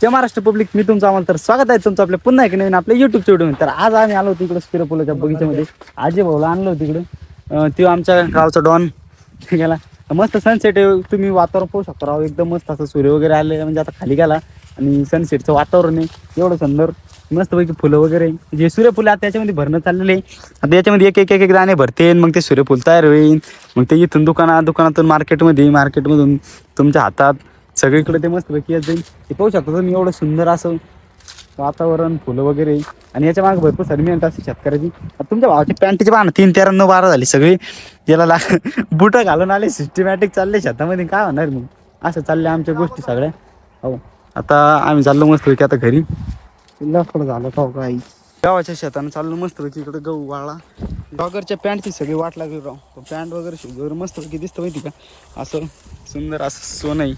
जय Maharashtra public, मी तुमचं आम्हाला तर स्वागत आहे तुमचं आपल्या पुन्हा एक नवीन आपल्या युट्यूबच्या व्हिडिओ. तर आज आम्ही आलो होतो इकडे सूर्यफुलाच्या बगीच्यामध्ये. आजी भाऊला आणलं होतं इकडे. तो आमच्या गावचा डॉन गेला. मस्त सनसेट आहे, तुम्ही वातावरण पाहू शकता राव. एकदम मस्त असं सूर्य वगैरे आले, म्हणजे आता खाली गेला आणि सनसेटचं वातावरण आहे एवढं सुंदर. मस्तपैकी फुलं वगैरे जे सूर्यफुलं आता त्याच्यामध्ये भरणं चाललेले. आता याच्यामध्ये एक एक एक एक दाणे भरते, मग ते सूर्यफुल तयार होईल. मग ते इथून दुकानातून मार्केटमधून तुमच्या हातात सगळीकडे ते मस्तपैकी येत जाईल. ते पाहू शकता तुम्ही एवढं सुंदर असं वातावरण, फुलं वगैरे. आणि याच्या मागे भरपूर सारी मेहनत असते शेतकऱ्याची. तुमच्या भावाची पॅन्टची पाहा ना, 3-13-9-12 झाली सगळी. याला बुटं घालून आले, सिस्टमॅटिक चालले शेतामध्ये. काय होणार मग, असं चालल्या आमच्या गोष्टी सगळ्या. हो, आता आम्ही चाललो मस्तपैकी आता घरी. लफड झालं का काही. गावाच्या शेतानं चाललो मस्तपैकी इकडे गहू वाळा. डॉगरच्या पॅन्टची सगळी वाट लागली राव. पॅन्ट वगैरे शूज वगैरे मस्तपैकी दिसतं माहिती का, असं सुंदर असं सोनंही.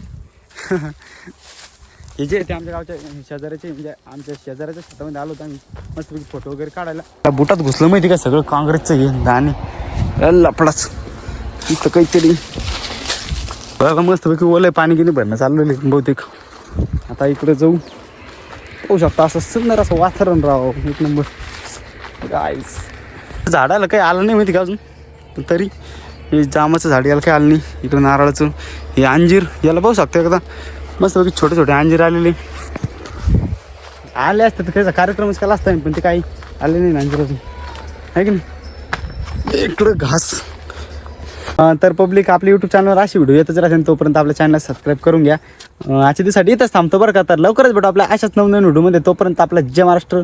हे जे ते आमच्या गावच्या शेजाऱ्याचे, म्हणजे आमच्या शेजाऱ्याच्या शेतामध्ये आलो होतो आम्ही मस्तपैकी फोटो वगैरे काढायला. त्या बुटात घुसलं माहिती का सगळं काँग्रेसचं हे दाणे लपडाच. इथं काहीतरी बघा मस्तपैकी ओलंय, पाणी गिनी भरणं चाललेलं आहे बहुतेक. आता इकडे जाऊ, पाहू शकता असं सुंदर असं वातावरण राव, एक नंबर. गाईस झाडाला काही आलं नाही माहिती का अजून, तरी हे जामाचं झाड याला काही आलं नाही. इकडं नारळाचं हे अंजीर याला पाहू शकता एकदा मस्तपैकी छोटे छोटे अंजीर आलेले. आले असतात त्याचा कार्यक्रमच केला असता, पण ते काही आले नाही अंजीर अजून, आहे की नाही. इकडं घास. तर पब्लिक आपल्या यूट्यूब चॅनलवर अशी व्हिडिओ येतच राहते, तोपर्यंत आपल्या चॅनलला सबस्क्राईब करून घ्या. आजच्या दिवसासाठी इथंच थांबतो बरं का. तर लवकरच भेटू आपल्या अशाच नवनवीन व्हिडिओमध्ये. तोपर्यंत आपला जय महाराष्ट्र.